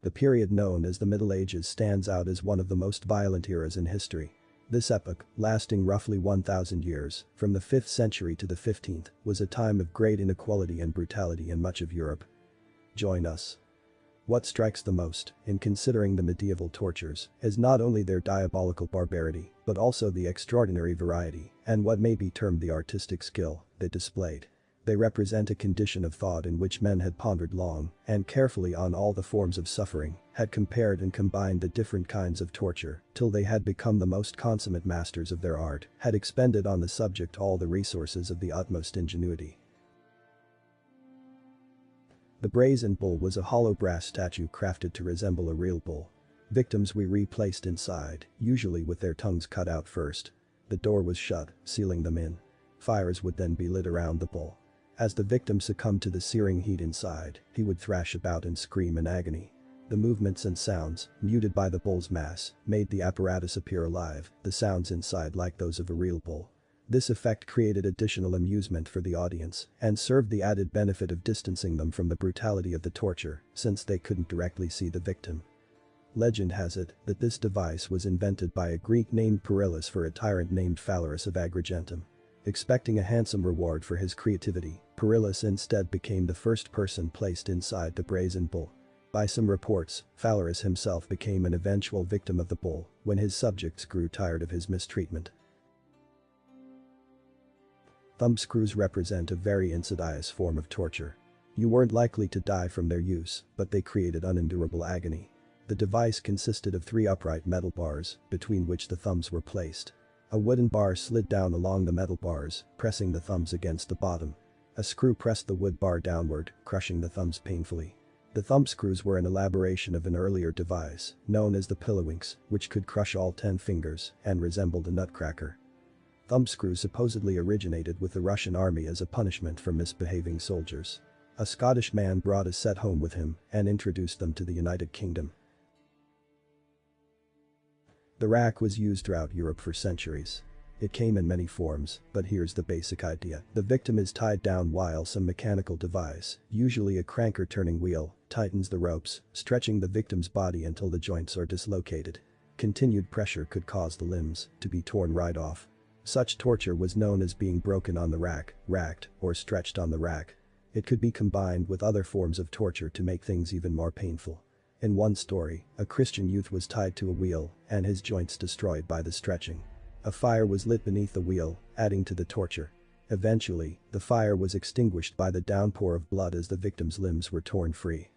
The period known as the Middle Ages stands out as one of the most violent eras in history. This epoch, lasting roughly 1,000 years, from the 5th century to the 15th, was a time of great inequality and brutality in much of Europe. Join us. What strikes the most, in considering the medieval tortures, is not only their diabolical barbarity, but also the extraordinary variety, and what may be termed the artistic skill, they displayed. They represent a condition of thought in which men had pondered long and carefully on all the forms of suffering, had compared and combined the different kinds of torture, till they had become the most consummate masters of their art, had expended on the subject all the resources of the utmost ingenuity. The brazen bull was a hollow brass statue crafted to resemble a real bull. Victims were replaced inside, usually with their tongues cut out first. The door was shut, sealing them in. Fires would then be lit around the bull. As the victim succumbed to the searing heat inside, he would thrash about and scream in agony. The movements and sounds, muted by the bull's mass, made the apparatus appear alive, the sounds inside like those of a real bull. This effect created additional amusement for the audience and served the added benefit of distancing them from the brutality of the torture, since they couldn't directly see the victim. Legend has it that this device was invented by a Greek named Perillus for a tyrant named Phalaris of Agrigentum. Expecting a handsome reward for his creativity, Perillus instead became the first person placed inside the brazen bull. By some reports, Phalaris himself became an eventual victim of the bull when his subjects grew tired of his mistreatment. Thumbscrews represent a very insidious form of torture. You weren't likely to die from their use, but they created unendurable agony. The device consisted of 3 upright metal bars, between which the thumbs were placed. A wooden bar slid down along the metal bars, pressing the thumbs against the bottom. A screw pressed the wood bar downward, crushing the thumbs painfully. The thumbscrews were an elaboration of an earlier device, known as the pillowinks, which could crush all 10 fingers and resembled a nutcracker. Thumbscrews supposedly originated with the Russian army as a punishment for misbehaving soldiers. A Scottish man brought a set home with him and introduced them to the United Kingdom. The rack was used throughout Europe for centuries. It came in many forms, but here's the basic idea. The victim is tied down while some mechanical device, usually a crank or turning wheel, tightens the ropes, stretching the victim's body until the joints are dislocated. Continued pressure could cause the limbs to be torn right off. Such torture was known as being broken on the rack, racked, or stretched on the rack. It could be combined with other forms of torture to make things even more painful. In one story, a Christian youth was tied to a wheel and his joints destroyed by the stretching. A fire was lit beneath the wheel, adding to the torture. Eventually, the fire was extinguished by the downpour of blood as the victim's limbs were torn free.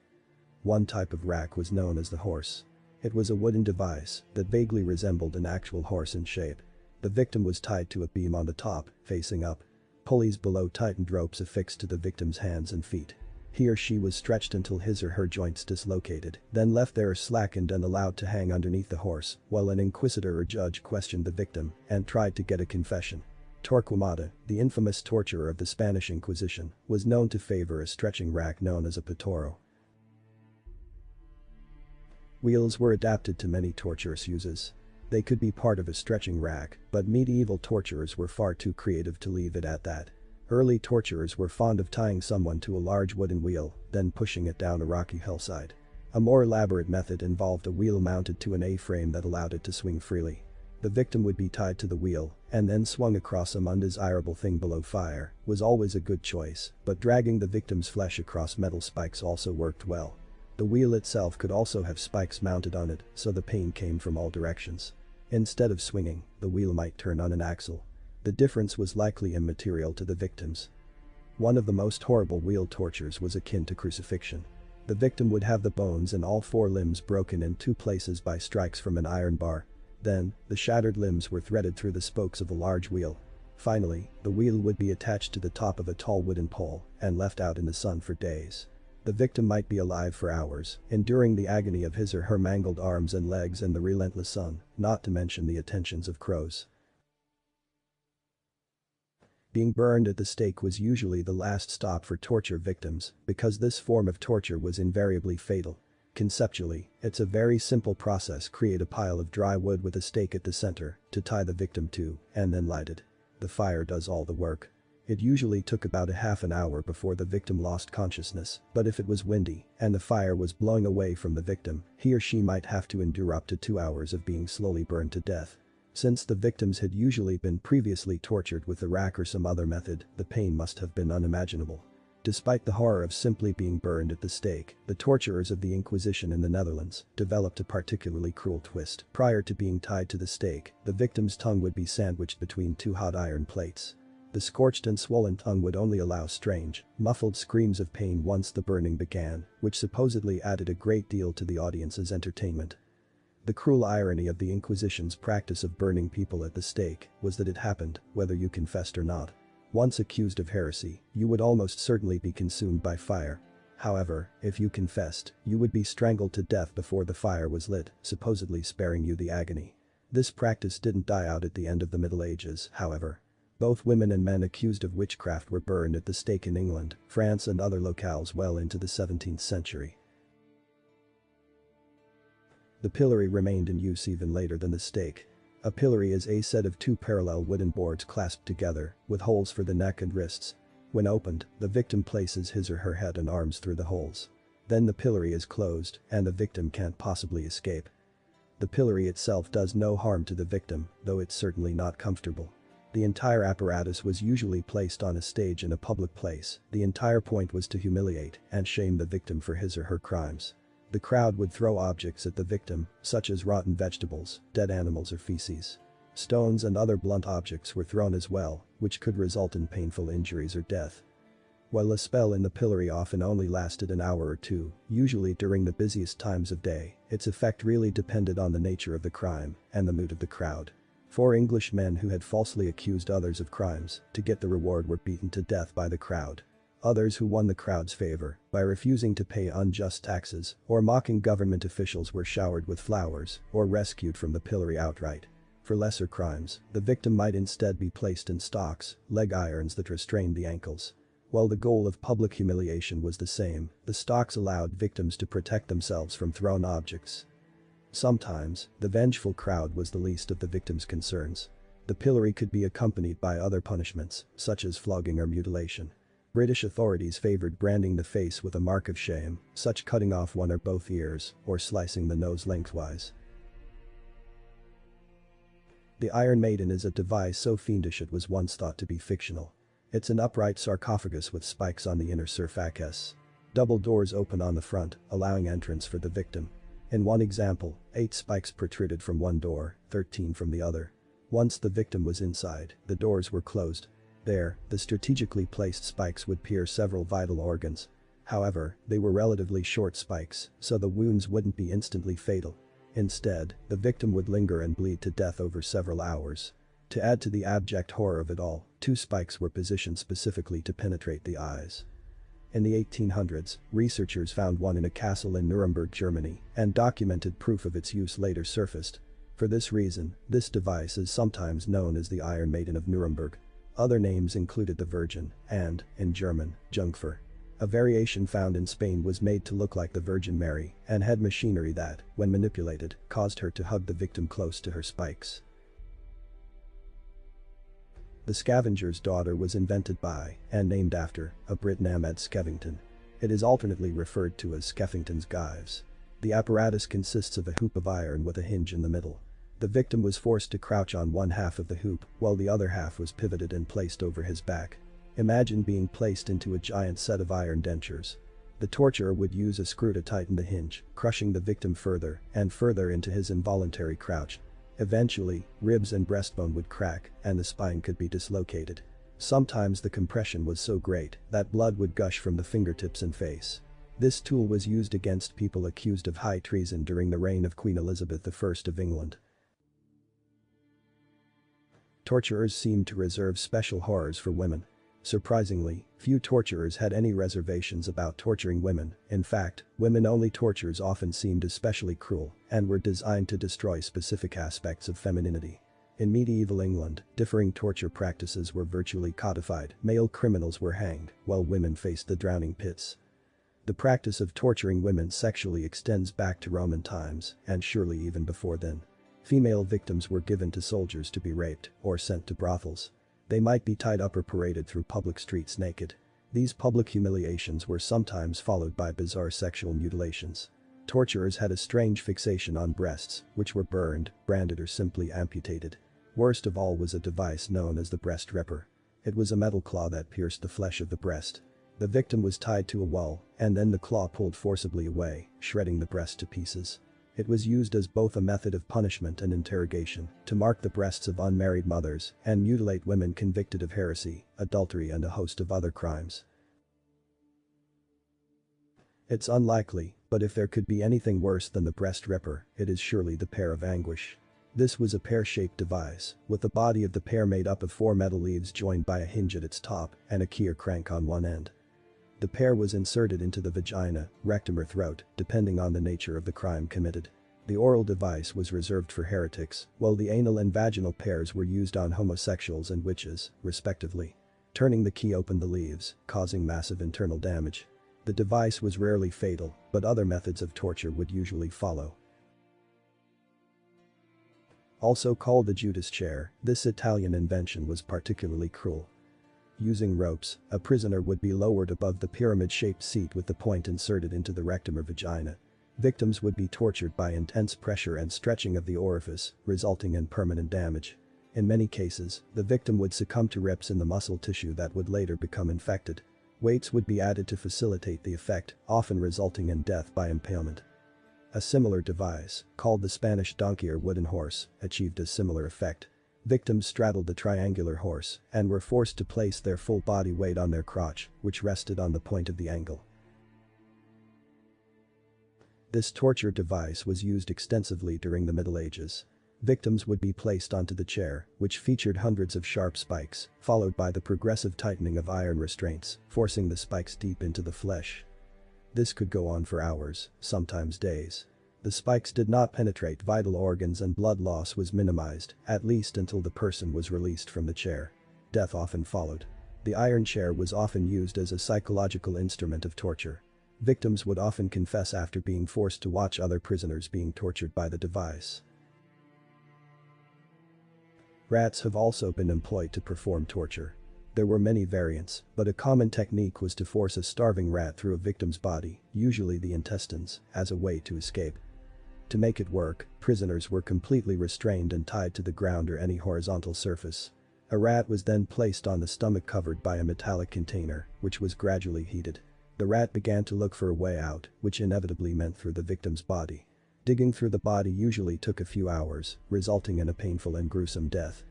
One type of rack was known as the horse. It was a wooden device that vaguely resembled an actual horse in shape. The victim was tied to a beam on the top, facing up. Pulleys below tightened ropes affixed to the victim's hands and feet. He or she was stretched until his or her joints dislocated, then left there slackened and allowed to hang underneath the horse, while an inquisitor or judge questioned the victim and tried to get a confession. Torquemada, the infamous torturer of the Spanish Inquisition, was known to favor a stretching rack known as a potoro. Wheels were adapted to many torturous uses. They could be part of a stretching rack, but medieval torturers were far too creative to leave it at that. Early torturers were fond of tying someone to a large wooden wheel, then pushing it down a rocky hillside. A more elaborate method involved a wheel mounted to an A-frame that allowed it to swing freely. The victim would be tied to the wheel and then swung across some undesirable thing below. Fire was always a good choice, but dragging the victim's flesh across metal spikes also worked well. The wheel itself could also have spikes mounted on it, so the pain came from all directions. Instead of swinging, the wheel might turn on an axle. The difference was likely immaterial to the victims. One of the most horrible wheel tortures was akin to crucifixion. The victim would have the bones in all 4 limbs broken in 2 places by strikes from an iron bar. Then, the shattered limbs were threaded through the spokes of a large wheel. Finally, the wheel would be attached to the top of a tall wooden pole and left out in the sun for days. The victim might be alive for hours, enduring the agony of his or her mangled arms and legs and the relentless sun, not to mention the attentions of crows. Being burned at the stake was usually the last stop for torture victims because this form of torture was invariably fatal. Conceptually, it's a very simple process. Create a pile of dry wood with a stake at the center to tie the victim to and then light it. The fire does all the work. It usually took about a half an hour before the victim lost consciousness, but if it was windy and the fire was blowing away from the victim, he or she might have to endure up to 2 hours of being slowly burned to death. Since the victims had usually been previously tortured with the rack or some other method, the pain must have been unimaginable. Despite the horror of simply being burned at the stake, the torturers of the Inquisition in the Netherlands developed a particularly cruel twist. Prior to being tied to the stake, the victim's tongue would be sandwiched between two hot iron plates. The scorched and swollen tongue would only allow strange, muffled screams of pain once the burning began, which supposedly added a great deal to the audience's entertainment. The cruel irony of the Inquisition's practice of burning people at the stake was that it happened whether you confessed or not. Once accused of heresy, you would almost certainly be consumed by fire. However, if you confessed, you would be strangled to death before the fire was lit, supposedly sparing you the agony. This practice didn't die out at the end of the Middle Ages, however. Both women and men accused of witchcraft were burned at the stake in England, France and other locales well into the 17th century. The pillory remained in use even later than the stake. A pillory is a set of two parallel wooden boards clasped together, with holes for the neck and wrists. When opened, the victim places his or her head and arms through the holes. Then the pillory is closed, and the victim can't possibly escape. The pillory itself does no harm to the victim, though it's certainly not comfortable. The entire apparatus was usually placed on a stage in a public place. The entire point was to humiliate and shame the victim for his or her crimes. The crowd would throw objects at the victim, such as rotten vegetables, dead animals or feces. Stones and other blunt objects were thrown as well, which could result in painful injuries or death. While a spell in the pillory often only lasted an hour or two, usually during the busiest times of day, its effect really depended on the nature of the crime and the mood of the crowd. 4 English men who had falsely accused others of crimes to get the reward were beaten to death by the crowd. Others who won the crowd's favor by refusing to pay unjust taxes or mocking government officials were showered with flowers or rescued from the pillory outright. For lesser crimes, the victim might instead be placed in stocks, leg irons that restrained the ankles. While the goal of public humiliation was the same, the stocks allowed victims to protect themselves from thrown objects. Sometimes, the vengeful crowd was the least of the victim's concerns. The pillory could be accompanied by other punishments, such as flogging or mutilation. British authorities favored branding the face with a mark of shame, such cutting off one or both ears, or slicing the nose lengthwise. The Iron Maiden is a device so fiendish it was once thought to be fictional. It's an upright sarcophagus with spikes on the inner surface. Double doors open on the front, allowing entrance for the victim. In one example, 8 spikes protruded from one door, 13 from the other. Once the victim was inside, the doors were closed. There, the strategically placed spikes would pierce several vital organs. However, they were relatively short spikes, so the wounds wouldn't be instantly fatal. Instead, the victim would linger and bleed to death over several hours. To add to the abject horror of it all, 2 spikes were positioned specifically to penetrate the eyes. In the 1800s, researchers found one in a castle in Nuremberg, Germany, and documented proof of its use later surfaced. For this reason, this device is sometimes known as the Iron Maiden of Nuremberg. Other names included the Virgin and, in German, Jungfer. A variation found in Spain was made to look like the Virgin Mary and had machinery that, when manipulated, caused her to hug the victim close to her spikes. The Scavenger's Daughter was invented by, and named after, a Brit named Skevington. It is alternately referred to as Skeffington's gyves. The apparatus consists of a hoop of iron with a hinge in the middle. The victim was forced to crouch on one half of the hoop, while the other half was pivoted and placed over his back. Imagine being placed into a giant set of iron dentures. The torturer would use a screw to tighten the hinge, crushing the victim further and further into his involuntary crouch. Eventually, ribs and breastbone would crack, and the spine could be dislocated. Sometimes the compression was so great that blood would gush from the fingertips and face. This tool was used against people accused of high treason during the reign of Queen Elizabeth I of England. Torturers seemed to reserve special horrors for women. Surprisingly, few torturers had any reservations about torturing women. In fact, women-only tortures often seemed especially cruel and were designed to destroy specific aspects of femininity. In medieval England, differing torture practices were virtually codified. Male criminals were hanged, while women faced the drowning pits. The practice of torturing women sexually extends back to Roman times, and surely even before then. Female victims were given to soldiers to be raped or sent to brothels. They might be tied up or paraded through public streets naked. These public humiliations were sometimes followed by bizarre sexual mutilations. Torturers had a strange fixation on breasts, which were burned, branded or simply amputated. Worst of all was a device known as the breast ripper. It was a metal claw that pierced the flesh of the breast. The victim was tied to a wall, and then the claw pulled forcibly away, shredding the breast to pieces. It was used as both a method of punishment and interrogation, to mark the breasts of unmarried mothers and mutilate women convicted of heresy, adultery and a host of other crimes. It's unlikely, but if there could be anything worse than the breast ripper, it is surely the pear of anguish. This was a pear-shaped device, with the body of the pear made up of 4 metal leaves joined by a hinge at its top and a key or crank on one end. The pear was inserted into the vagina, rectum or throat, depending on the nature of the crime committed. The oral device was reserved for heretics, while the anal and vaginal pears were used on homosexuals and witches, respectively. Turning the key opened the leaves, causing massive internal damage. The device was rarely fatal, but other methods of torture would usually follow. Also called the Judas chair, this Italian invention was particularly cruel. Using ropes, a prisoner would be lowered above the pyramid-shaped seat with the point inserted into the rectum or vagina. Victims would be tortured by intense pressure and stretching of the orifice, resulting in permanent damage. In many cases, the victim would succumb to rips in the muscle tissue that would later become infected. Weights would be added to facilitate the effect, often resulting in death by impalement. A similar device, called the Spanish donkey or wooden horse, achieved a similar effect. Victims straddled the triangular horse and were forced to place their full body weight on their crotch, which rested on the point of the angle. This torture device was used extensively during the Middle Ages. Victims would be placed onto the chair, which featured hundreds of sharp spikes, followed by the progressive tightening of iron restraints, forcing the spikes deep into the flesh. This could go on for hours, sometimes days. The spikes did not penetrate vital organs and blood loss was minimized, at least until the person was released from the chair. Death often followed. The iron chair was often used as a psychological instrument of torture. Victims would often confess after being forced to watch other prisoners being tortured by the device. Rats have also been employed to perform torture. There were many variants, but a common technique was to force a starving rat through a victim's body, usually the intestines, as a way to escape. To make it work, prisoners were completely restrained and tied to the ground or any horizontal surface. A rat was then placed on the stomach covered by a metallic container, which was gradually heated. The rat began to look for a way out, which inevitably meant through the victim's body. Digging through the body usually took a few hours, resulting in a painful and gruesome death.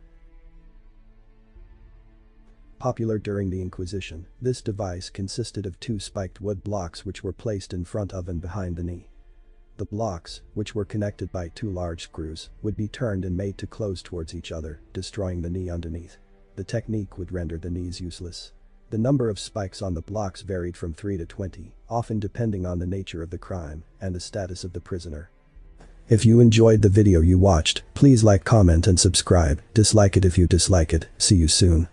Popular during the Inquisition, this device consisted of 2 spiked wood blocks which were placed in front of and behind the knee. The blocks, which were connected by 2 large screws, would be turned and made to close towards each other, destroying the knee underneath. The technique would render the knees useless. The number of spikes on the blocks varied from 3 to 20, often depending on the nature of the crime and the status of the prisoner. If you enjoyed the video you watched, please like, comment and subscribe. Dislike it if you dislike it. See you soon.